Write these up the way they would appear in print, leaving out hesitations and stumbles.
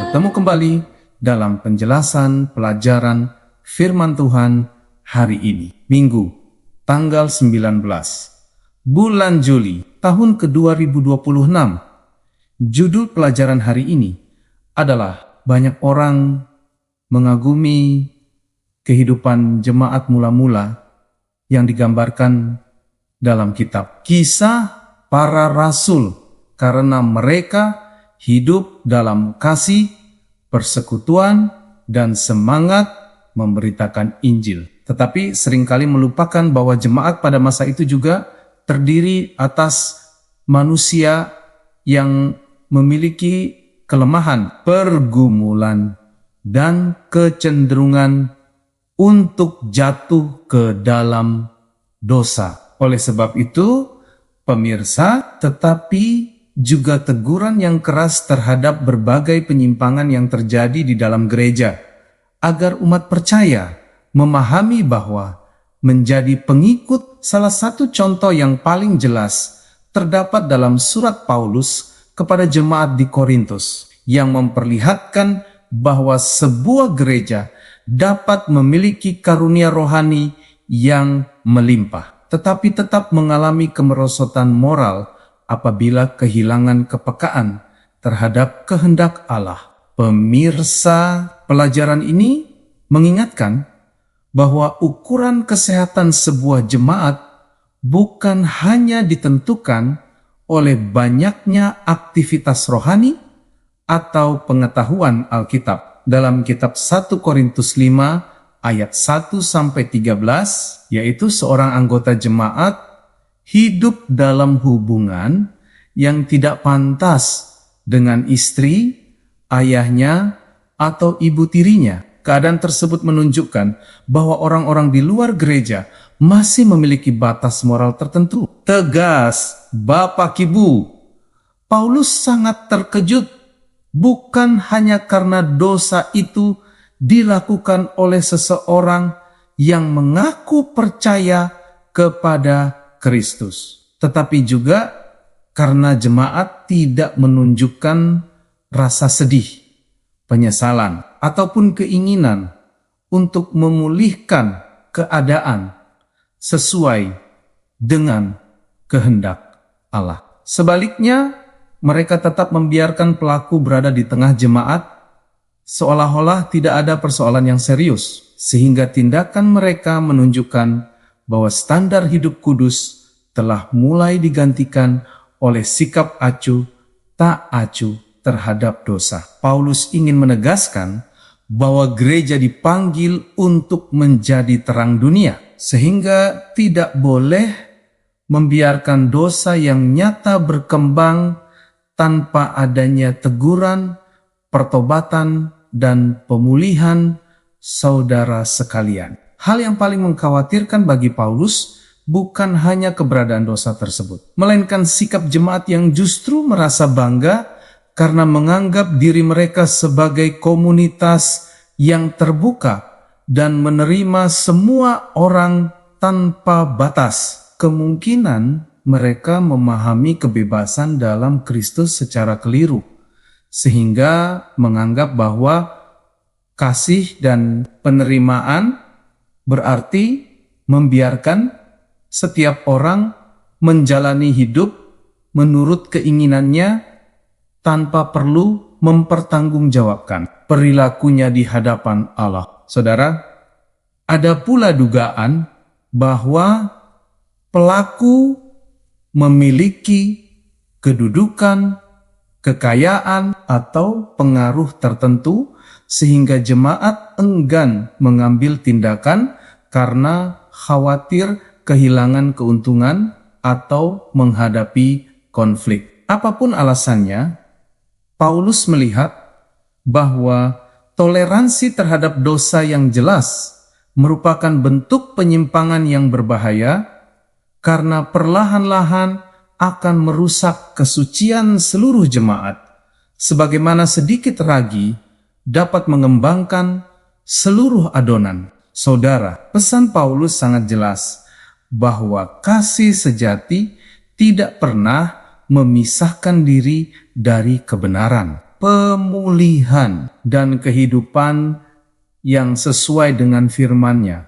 bertemu kembali dalam penjelasan pelajaran firman Tuhan hari ini, Minggu, tanggal 19, bulan Juli, tahun ke-2026. Judul pelajaran hari ini adalah banyak orang mengagumi kehidupan jemaat mula-mula yang digambarkan dalam kitab Kisah Para Rasul, karena mereka hidup dalam kasih, persekutuan, dan semangat memberitakan Injil. Tetapi seringkali melupakan bahwa jemaat pada masa itu juga terdiri atas manusia yang memiliki kelemahan, pergumulan, dan kecenderungan untuk jatuh ke dalam dosa. Oleh sebab itu, pemirsa, tetapi juga teguran yang keras terhadap berbagai penyimpangan yang terjadi di dalam gereja, agar umat percaya memahami bahwa menjadi pengikut salah satu contoh yang paling jelas terdapat dalam surat Paulus kepada jemaat di Korintus, yang memperlihatkan bahwa sebuah gereja dapat memiliki karunia rohani yang melimpah, tetapi tetap mengalami kemerosotan moral apabila kehilangan kepekaan terhadap kehendak Allah. Pemirsa, pelajaran ini mengingatkan bahwa ukuran kesehatan sebuah jemaat bukan hanya ditentukan oleh banyaknya aktivitas rohani atau pengetahuan Alkitab. Dalam kitab 1 Korintus 5 ayat 1-13, yaitu seorang anggota jemaat hidup dalam hubungan yang tidak pantas dengan istri, ayahnya, atau ibu tirinya. Keadaan tersebut menunjukkan bahwa orang-orang di luar gereja masih memiliki batas moral tertentu. Tegas, Bapak Ibu, Paulus sangat terkejut, bukan hanya karena dosa itu dilakukan oleh seseorang yang mengaku percaya kepada Kristus, tetapi juga karena jemaat tidak menunjukkan rasa sedih, penyesalan, ataupun keinginan untuk memulihkan keadaan sesuai dengan kehendak Allah. Sebaliknya, mereka tetap membiarkan pelaku berada di tengah jemaat seolah-olah tidak ada persoalan yang serius, sehingga tindakan mereka menunjukkan bahwa standar hidup kudus telah mulai digantikan oleh sikap acuh tak acuh terhadap dosa. Paulus ingin menegaskan bahwa gereja dipanggil untuk menjadi terang dunia, sehingga tidak boleh membiarkan dosa yang nyata berkembang tanpa adanya teguran, pertobatan, dan pemulihan saudara sekalian. Hal yang paling mengkhawatirkan bagi Paulus bukan hanya keberadaan dosa tersebut, melainkan sikap jemaat yang justru merasa bangga karena menganggap diri mereka sebagai komunitas yang terbuka dan menerima semua orang tanpa batas. Kemungkinan mereka memahami kebebasan dalam Kristus secara keliru, sehingga menganggap bahwa kasih dan penerimaan berarti membiarkan setiap orang menjalani hidup menurut keinginannya tanpa perlu mempertanggungjawabkan perilakunya di hadapan Allah. Saudara, ada pula dugaan bahwa pelaku memiliki kedudukan, kekayaan, atau pengaruh tertentu sehingga jemaat enggan mengambil tindakan karena khawatir kehilangan keuntungan atau menghadapi konflik. Apapun alasannya, Paulus melihat bahwa toleransi terhadap dosa yang jelas merupakan bentuk penyimpangan yang berbahaya karena perlahan-lahan akan merusak kesucian seluruh jemaat, sebagaimana sedikit ragi dapat mengembangkan seluruh adonan. Saudara, pesan Paulus sangat jelas bahwa kasih sejati tidak pernah memisahkan diri dari kebenaran. pemulihan dan kehidupan yang sesuai dengan firman-Nya.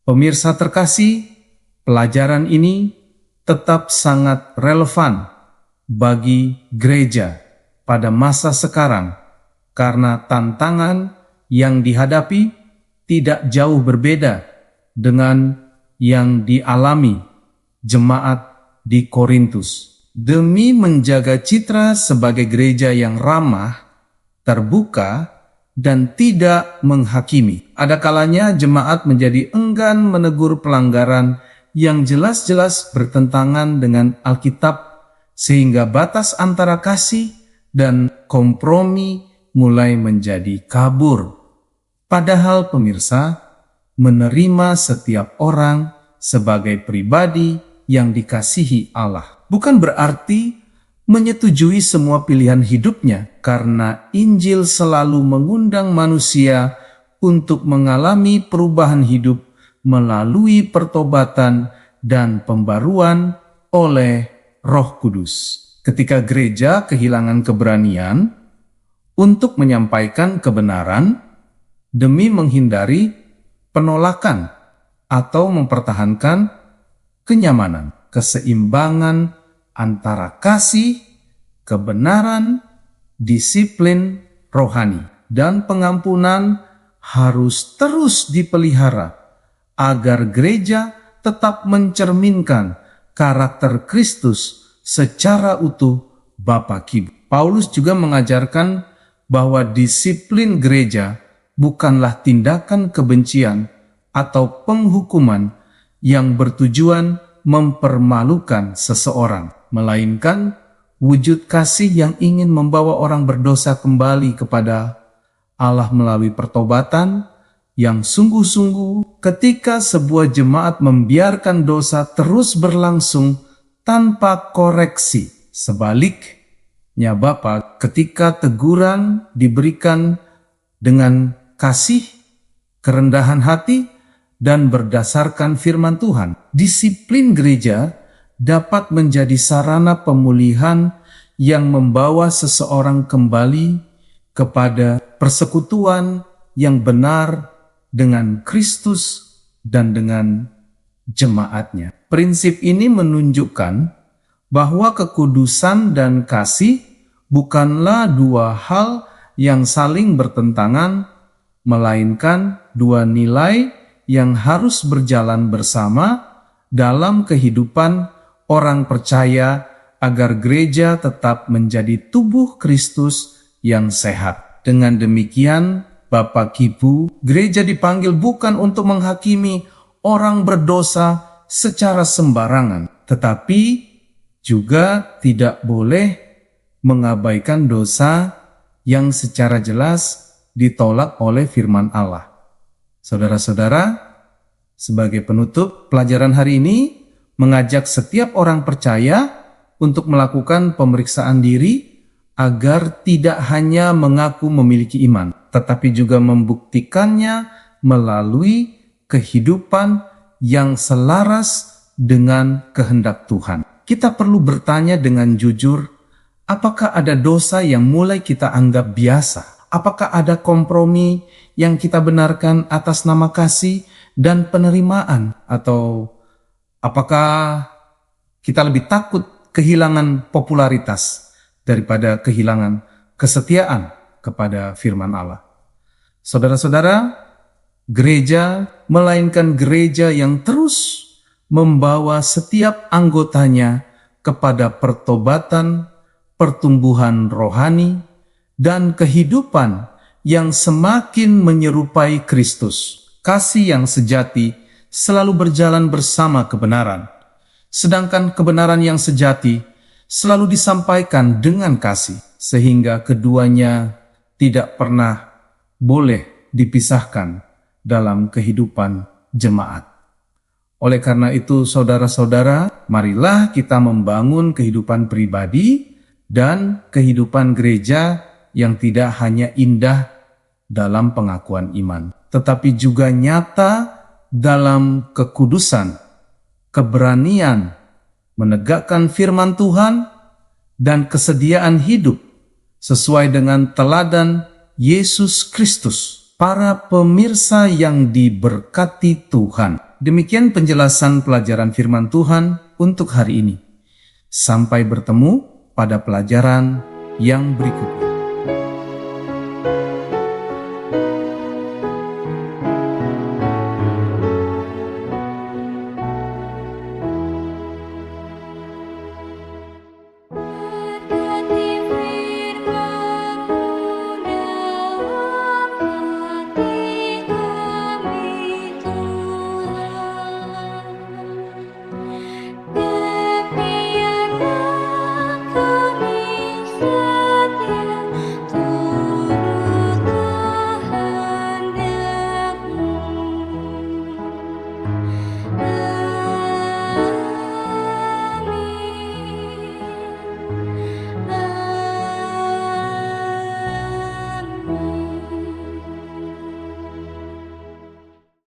Pemirsa terkasih, pelajaran ini tetap sangat relevan bagi gereja pada masa sekarang karena tantangan yang dihadapi tidak jauh berbeda dengan yang dialami jemaat di Korintus. Demi menjaga citra sebagai gereja yang ramah, terbuka, dan tidak menghakimi. Ada kalanya jemaat menjadi enggan menegur pelanggaran yang jelas-jelas bertentangan dengan Alkitab, sehingga batas antara kasih dan kompromi mulai menjadi kabur. Padahal pemirsa, menerima setiap orang sebagai pribadi yang dikasihi Allah bukan berarti menyetujui semua pilihan hidupnya, karena Injil selalu mengundang manusia untuk mengalami perubahan hidup melalui pertobatan dan pembaruan oleh Roh Kudus. Ketika gereja kehilangan keberanian untuk menyampaikan kebenaran demi menghindari penolakan atau mempertahankan kenyamanan, keseimbangan antara kasih, kebenaran, disiplin rohani, dan pengampunan harus terus dipelihara agar gereja tetap mencerminkan karakter Kristus secara utuh Bapa Kibu. Paulus juga mengajarkan bahwa disiplin gereja bukanlah tindakan kebencian atau penghukuman yang bertujuan mempermalukan seseorang, melainkan wujud kasih yang ingin membawa orang berdosa kembali kepada Allah melalui pertobatan yang sungguh-sungguh. Ketika sebuah jemaat membiarkan dosa terus berlangsung tanpa koreksi, sebaliknya Bapa, ketika teguran diberikan dengan kasih, kerendahan hati, dan berdasarkan firman Tuhan, disiplin gereja dapat menjadi sarana pemulihan yang membawa seseorang kembali kepada persekutuan yang benar dengan Kristus dan dengan jemaatnya. Prinsip ini menunjukkan bahwa kekudusan dan kasih bukanlah dua hal yang saling bertentangan, melainkan dua nilai yang harus berjalan bersama dalam kehidupan orang percaya agar gereja tetap menjadi tubuh Kristus yang sehat. Dengan demikian, Bapa Kibu, gereja dipanggil bukan untuk menghakimi orang berdosa secara sembarangan, tetapi juga tidak boleh mengabaikan dosa yang secara jelas ditolak oleh firman Allah. Saudara-saudara, sebagai penutup, pelajaran hari ini mengajak setiap orang percaya untuk melakukan pemeriksaan diri agar tidak hanya mengaku memiliki iman, tetapi juga membuktikannya melalui kehidupan yang selaras dengan kehendak Tuhan. Kita perlu bertanya dengan jujur, apakah ada dosa yang mulai kita anggap biasa? Apakah ada kompromi yang kita benarkan atas nama kasih dan penerimaan? Atau apakah kita lebih takut kehilangan popularitas daripada kehilangan kesetiaan kepada firman Allah? Saudara-saudara, gereja melainkan gereja yang terus membawa setiap anggotanya kepada pertobatan, pertumbuhan rohani, dan kehidupan yang semakin menyerupai Kristus. Kasih yang sejati selalu berjalan bersama kebenaran, sedangkan kebenaran yang sejati selalu disampaikan dengan kasih, sehingga keduanya tidak pernah boleh dipisahkan dalam kehidupan jemaat. Oleh karena itu, saudara-saudara, marilah kita membangun kehidupan pribadi dan kehidupan gereja yang tidak hanya indah dalam pengakuan iman, tetapi juga nyata dalam kekudusan, keberanian menegakkan firman Tuhan, dan kesediaan hidup sesuai dengan teladan Yesus Kristus. Para pemirsa yang diberkati Tuhan, demikian penjelasan pelajaran firman Tuhan untuk hari ini. Sampai bertemu pada pelajaran yang berikutnya.